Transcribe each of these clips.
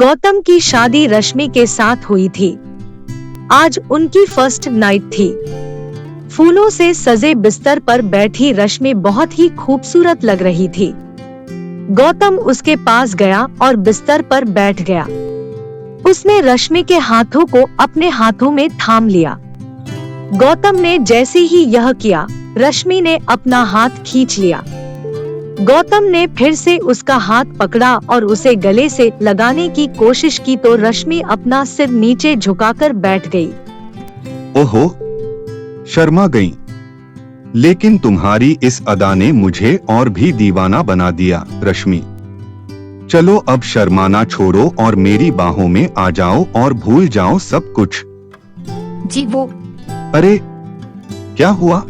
गौतम की शादी रश्मि के साथ हुई थी। आज उनकी फर्स्ट नाइट थी। फूलों से सजे बिस्तर पर बैठी रश्मि बहुत ही खूबसूरत लग रही थी। गौतम उसके पास गया और बिस्तर पर बैठ गया। उसने रश्मि के हाथों को अपने हाथों में थाम लिया। गौतम ने जैसे ही यह किया, रश्मि ने अपना हाथ खींच लिया। गौतम ने फिर से उसका हाथ पकड़ा और उसे गले से लगाने की कोशिश की तो रश्मि अपना सिर नीचे झुकाकर बैठ गई। ओहो, शर्मा गई। लेकिन तुम्हारी इस अदा ने मुझे और भी दीवाना बना दिया। रश्मि, चलो अब शर्माना छोड़ो और मेरी बाहों में आ जाओ और भूल जाओ सब कुछ। जी वो। अरे क्या हुआ?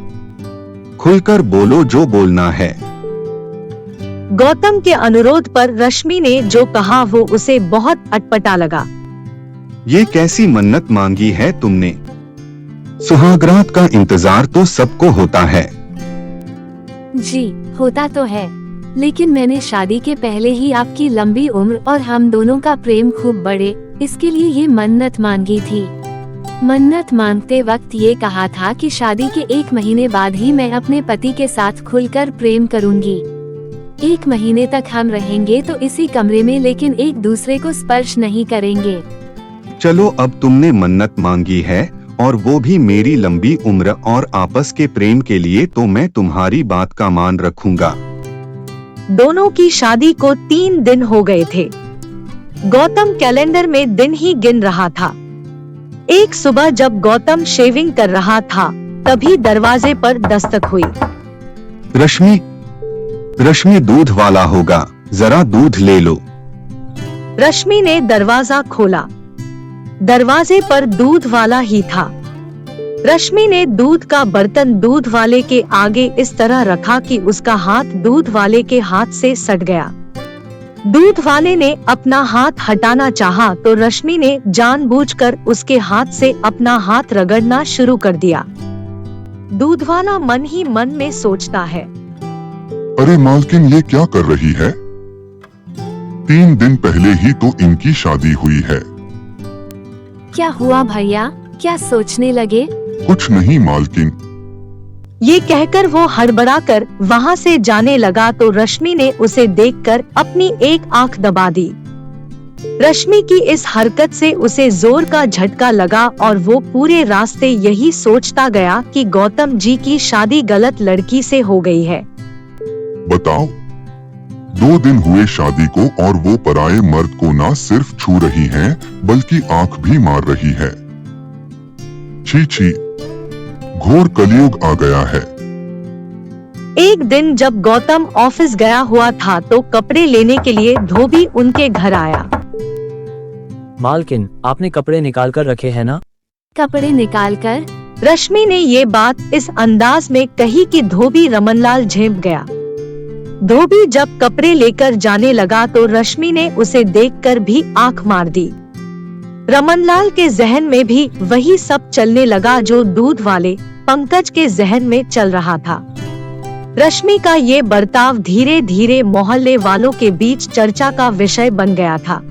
खुलकर बोलो जो बोलना है। गौतम के अनुरोध पर रश्मि ने जो कहा वो उसे बहुत अटपटा लगा। ये कैसी मन्नत मांगी है तुमने? सुहागरात का इंतजार तो सबको होता है। जी होता तो है, लेकिन मैंने शादी के पहले ही आपकी लंबी उम्र और हम दोनों का प्रेम खूब बढ़े, इसके लिए ये मन्नत मांगी थी। मन्नत मांगते वक्त ये कहा था कि शादी के 1 महीने बाद ही मैं अपने पति के साथ खुलकर प्रेम करूंगी। 1 महीने तक हम रहेंगे तो इसी कमरे में, लेकिन एक दूसरे को स्पर्श नहीं करेंगे। चलो अब तुमने मन्नत मांगी है और वो भी मेरी लंबी उम्र और आपस के प्रेम के लिए, तो मैं तुम्हारी बात का मान रखूंगा। दोनों की शादी को 3 दिन हो गए थे। गौतम कैलेंडर में दिन ही गिन रहा था। एक सुबह जब गौतम शेविंग कर रहा था, तभी दरवाजे पर दस्तक हुई। रश्मि दूध वाला होगा, जरा दूध ले लो। रश्मि ने दरवाजा खोला। दरवाजे पर दूध वाला ही था। रश्मि ने दूध का बर्तन दूध वाले के आगे इस तरह रखा कि उसका हाथ दूध वाले के हाथ से सट गया। दूध वाले ने अपना हाथ हटाना चाहा तो रश्मि ने जानबूझकर उसके हाथ से अपना हाथ रगड़ना शुरू कर दिया। दूध वाला मन ही मन में सोचता है, अरे मालकिन ये क्या कर रही है? 3 दिन पहले ही तो इनकी शादी हुई है। क्या हुआ भैया, क्या सोचने लगे? कुछ नहीं मालकिन। ये कहकर वो हड़बड़ाकर वहाँ से जाने लगा तो रश्मि ने उसे देखकर अपनी एक आंख दबा दी। रश्मि की इस हरकत से उसे जोर का झटका लगा और वो पूरे रास्ते यही सोचता गया कि गौतम जी की शादी गलत लड़की से हो गई है। बताओ, 2 दिन हुए शादी को और वो पराये मर्द को ना सिर्फ छू रही हैं, बल्कि आंख भी मार रही है। छी छी, घोर कलयुग आ गया है। एक दिन जब गौतम ऑफिस गया हुआ था तो कपड़े लेने के लिए धोबी उनके घर आया। मालकिन, आपने कपड़े निकाल कर रखे हैं ना? कपड़े निकाल कर? रश्मि ने ये बात इस अंदाज में कही कि धोबी रमनलाल झेप गया। धोबी जब कपड़े लेकर जाने लगा तो रश्मि ने उसे देखकर भी आंख मार दी। रमनलाल के जहन में भी वही सब चलने लगा जो दूध वाले पंकज के जहन में चल रहा था। रश्मि का ये बर्ताव धीरे धीरे मोहल्ले वालों के बीच चर्चा का विषय बन गया था।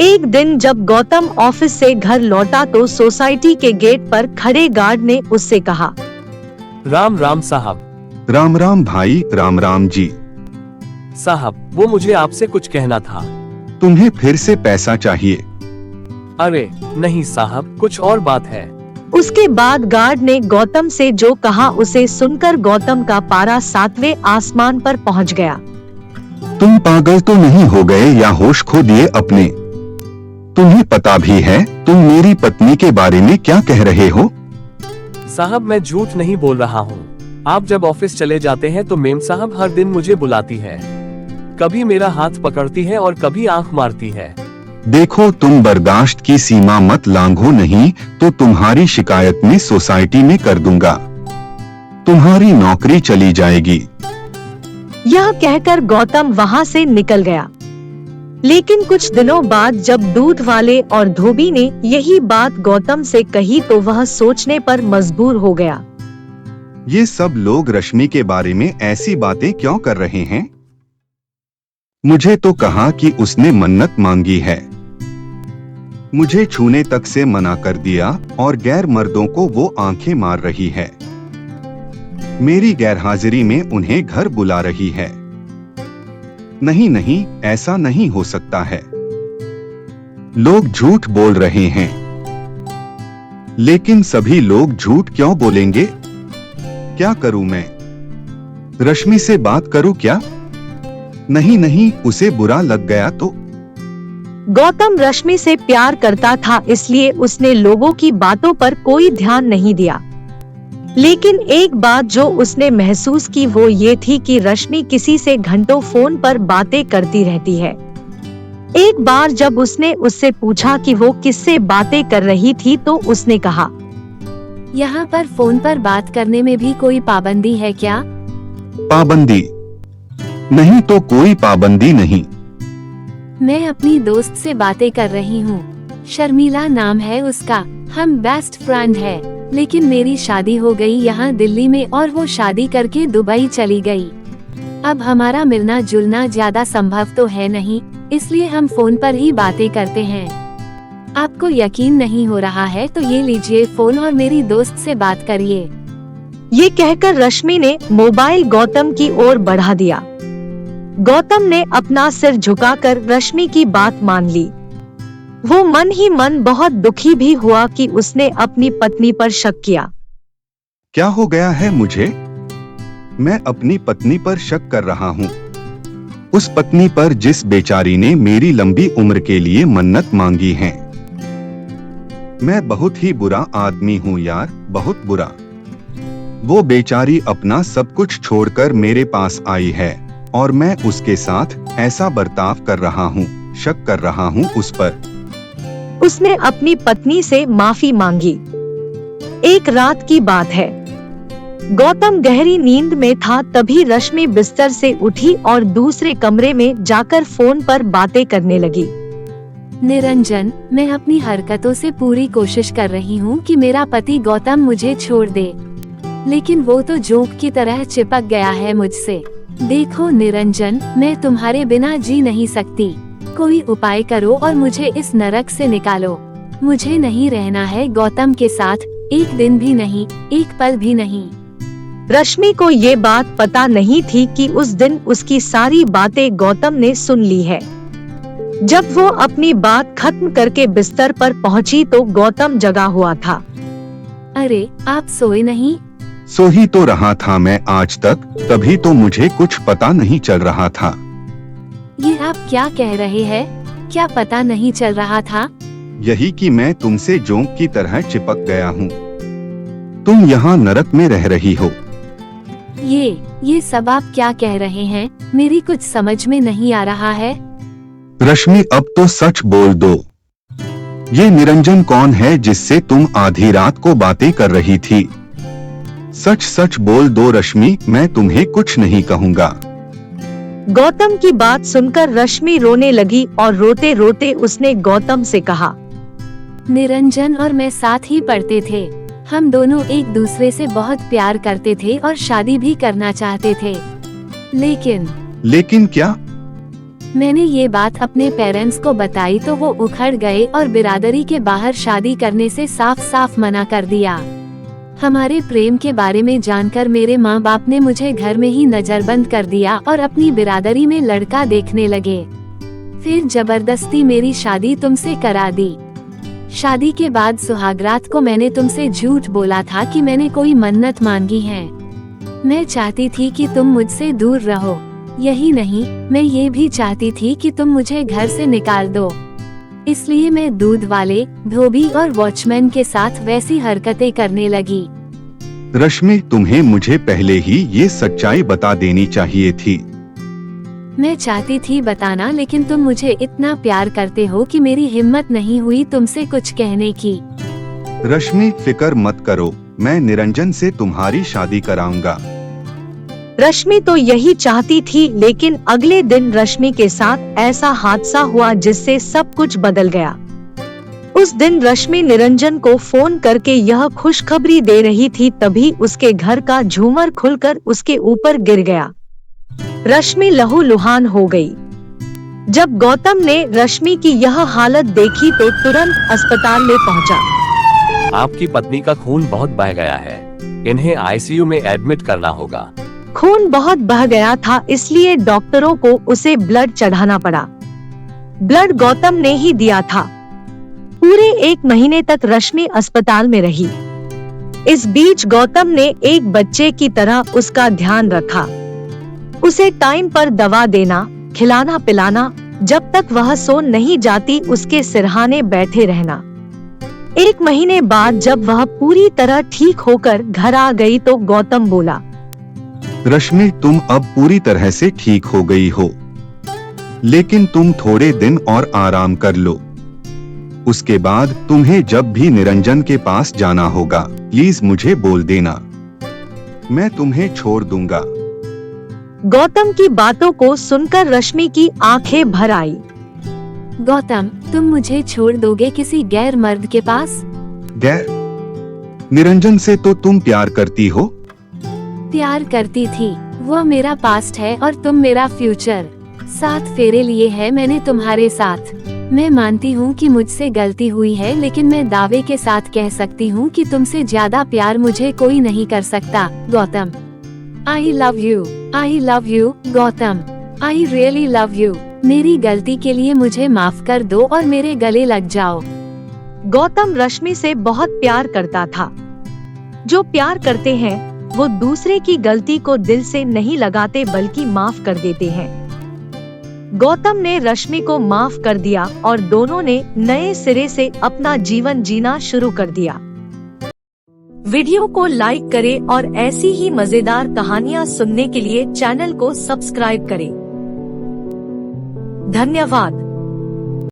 एक दिन जब गौतम ऑफिस से घर लौटा तो सोसाइटी के गेट पर खड़े गार्ड ने उससे कहा, राम राम साहब। राम राम भाई, राम राम जी। साहब, वो मुझे आपसे कुछ कहना था। तुम्हें फिर से पैसा चाहिए? अरे नहीं साहब, कुछ और बात है। उसके बाद गार्ड ने गौतम से जो कहा उसे सुनकर गौतम का पारा 7वें आसमान पर पहुंच गया। तुम पागल तो नहीं हो गए या होश खो दिए अपने? तुम्हें पता भी है तुम मेरी पत्नी के बारे में क्या कह रहे हो? साहब, मैं झूठ नहीं बोल रहा हूँ। आप जब ऑफिस चले जाते हैं तो मेम साहब हर दिन मुझे बुलाती है। कभी मेरा हाथ पकड़ती है और कभी आंख मारती है। देखो, तुम बर्दाश्त की सीमा मत लांघो, नहीं तो तुम्हारी शिकायत में सोसाइटी में कर दूंगा। तुम्हारी नौकरी चली जाएगी। यह कहकर गौतम वहां से निकल गया। लेकिन कुछ दिनों बाद जब दूध वाले और धोबी ने यही बात गौतम से कही तो वह सोचने पर मजबूर हो गया। ये सब लोग रश्मि के बारे में ऐसी बातें क्यों कर रहे हैं? मुझे तो कहा कि उसने मन्नत मांगी है, मुझे छूने तक से मना कर दिया और गैर मर्दों को वो आंखें मार रही है। मेरी गैरहाजिरी में उन्हें घर बुला रही है। नहीं नहीं, ऐसा नहीं हो सकता है। लोग झूठ बोल रहे हैं। लेकिन सभी लोग झूठ क्यों बोलेंगे? क्या करूं मैं? रश्मि से बात करूं क्या? नहीं नहीं, उसे बुरा लग गया तो। गौतम रश्मि से प्यार करता था, इसलिए उसने लोगों की बातों पर कोई ध्यान नहीं दिया। लेकिन एक बात जो उसने महसूस की वो ये थी कि रश्मि किसी से घंटों फोन पर बातें करती रहती है। एक बार जब उसने उससे पूछा कि वो किससे बातें कर रही थी तो उसने कहा, यहाँ पर फोन पर बात करने में भी कोई पाबंदी है क्या? पाबंदी? नहीं तो कोई पाबंदी नहीं। मैं अपनी दोस्त से बातें कर रही हूँ। शर्मिला नाम है उसका। हम बेस्ट फ्रेंड है। लेकिन मेरी शादी हो गई यहाँ दिल्ली में और वो शादी करके दुबई चली गई। अब हमारा मिलना जुलना ज्यादा संभव तो है नहीं, इसलिए हम फोन पर ही बातें करते हैं। आपको यकीन नहीं हो रहा है तो ये लीजिए फोन और मेरी दोस्त से बात करिए। ये कहकर रश्मि ने मोबाइल गौतम की ओर बढ़ा दिया। गौतम ने अपना सिर झुकाकर रश्मि की बात मान ली। वो मन ही मन बहुत दुखी भी हुआ कि उसने अपनी पत्नी पर शक किया। क्या हो गया है मुझे? मैं अपनी पत्नी पर शक कर रहा हूँ। उस पत्नी पर जिस बेचारी ने मेरी लंबी उम्र के लिए मन्नत मांगी है। मैं बहुत ही बुरा आदमी हूँ यार, बहुत बुरा। वो बेचारी अपना सब कुछ छोड़कर मेरे पास आई है और मैं उसके साथ ऐसा बर्ताव कर रहा हूँ, शक कर रहा हूँ उस पर। उसने अपनी पत्नी से माफी मांगी। एक रात की बात है। गौतम गहरी नींद में था, तभी रश्मि बिस्तर से उठी और दूसरे कमरे में जाकर फोन पर बातें करने लगी। निरंजन, मैं अपनी हरकतों से पूरी कोशिश कर रही हूँ कि मेरा पति गौतम मुझे छोड़ दे, लेकिन वो तो जोंक की तरह चिपक गया है मुझसे। देखो निरंजन, मैं तुम्हारे बिना जी नहीं सकती। कोई उपाय करो और मुझे इस नरक से निकालो। मुझे नहीं रहना है गौतम के साथ, एक दिन भी नहीं, एक पल भी नहीं। रश्मि को ये बात पता नहीं थी कि उस दिन उसकी सारी बातें गौतम ने सुन ली है। जब वो अपनी बात खत्म करके बिस्तर पर पहुंची तो गौतम जगा हुआ था। अरे, आप सोए नहीं? सो ही तो रहा था मैं आज तक, तभी तो मुझे कुछ पता नहीं चल रहा था। ये आप क्या कह रहे हैं? क्या पता नहीं चल रहा था? यही कि मैं तुमसे जोंक की तरह चिपक गया हूँ। तुम यहाँ नरक में रह रही हो। ये सब आप क्या कह रहे हैं? मेरी कुछ समझ में नहीं आ रहा है। रश्मि, अब तो सच बोल दो। ये निरंजन कौन है जिससे तुम आधी रात को बातें कर रही थी? सच सच बोल दो रश्मि, मैं तुम्हें कुछ नहीं कहूँगा। गौतम की बात सुनकर रश्मि रोने लगी और रोते रोते उसने गौतम से कहा, निरंजन और मैं साथ ही पढ़ते थे। हम दोनों एक दूसरे से बहुत प्यार करते थे और शादी भी करना चाहते थे। लेकिन क्या? मैंने ये बात अपने पेरेंट्स को बताई तो वो उखड़ गए और बिरादरी के बाहर शादी करने से साफ साफ मना कर दिया। हमारे प्रेम के बारे में जानकर मेरे माँ बाप ने मुझे घर में ही नजरबंद कर दिया और अपनी बिरादरी में लड़का देखने लगे। फिर जबरदस्ती मेरी शादी तुमसे करा दी। शादी के बाद सुहागरात को मैंने तुमसे झूठ बोला था कि मैंने कोई मन्नत मांगी है। मैं चाहती थी कि तुम मुझसे दूर रहो। यही नहीं, मैं ये भी चाहती थी कि तुम मुझे घर से निकाल दो। इसलिए मैं दूध वाले, धोबी और वॉचमैन के साथ वैसी हरकतें करने लगी। रश्मि, तुम्हें मुझे पहले ही ये सच्चाई बता देनी चाहिए थी। मैं चाहती थी बताना, लेकिन तुम मुझे इतना प्यार करते हो कि मेरी हिम्मत नहीं हुई तुमसे कुछ कहने की। रश्मि, फिक्र मत करो, मैं निरंजन से तुम्हारी शादी कराऊंगा। रश्मि तो यही चाहती थी, लेकिन अगले दिन रश्मि के साथ ऐसा हादसा हुआ जिससे सब कुछ बदल गया। उस दिन रश्मि निरंजन को फोन करके यह खुशखबरी दे रही थी, तभी उसके घर का झूमर खुलकर उसके ऊपर गिर गया। रश्मि लहूलुहान हो गई। जब गौतम ने रश्मि की यह हालत देखी तो तुरंत अस्पताल ले पहुंचा। आपकी पत्नी का खून बहुत बह गया है, इन्हें आईसीयू में एडमिट करना होगा। खून बहुत बह गया था, इसलिए डॉक्टरों को उसे ब्लड चढ़ाना पड़ा। ब्लड गौतम ने ही दिया था। पूरे 1 महीने तक रश्मि अस्पताल में रही। इस बीच गौतम ने एक बच्चे की तरह उसका ध्यान रखा, उसे टाइम पर दवा देना, खिलाना पिलाना, जब तक वह सो नहीं जाती उसके सिरहाने बैठे रहना। 1 महीने बाद जब वह पूरी तरह ठीक होकर घर आ गई तो गौतम बोला, रश्मि तुम अब पूरी तरह से ठीक हो गई हो, लेकिन तुम थोड़े दिन और आराम कर लो। उसके बाद तुम्हें जब भी निरंजन के पास जाना होगा प्लीज मुझे बोल देना, मैं तुम्हें छोड़ दूंगा। गौतम की बातों को सुनकर रश्मि की आंखें भर आई। गौतम, तुम मुझे छोड़ दोगे किसी गैर मर्द के पास? गैर? निरंजन से तो तुम प्यार करती हो। प्यार करती थी, वो मेरा पास्ट है और तुम मेरा फ्यूचर। 7 फेरे लिए हैं मैंने तुम्हारे साथ। मैं मानती हूँ कि मुझसे गलती हुई है, लेकिन मैं दावे के साथ कह सकती हूँ कि तुमसे ज्यादा प्यार मुझे कोई नहीं कर सकता। Gautam, I love you, Gautam, I really love you। मेरी गलती के लिए मुझे माफ कर दो और मेरे गले लग जाओ। गौतम रश्मि से बहुत प्यार करता था। जो प्यार करते हैं वो दूसरे की गलती को दिल से नहीं लगाते बल्कि माफ कर देते हैं। गौतम ने रश्मि को माफ कर दिया और दोनों ने नए सिरे से अपना जीवन जीना शुरू कर दिया। वीडियो को लाइक करें और ऐसी ही मजेदार कहानियाँ सुनने के लिए चैनल को सब्सक्राइब करें। धन्यवाद।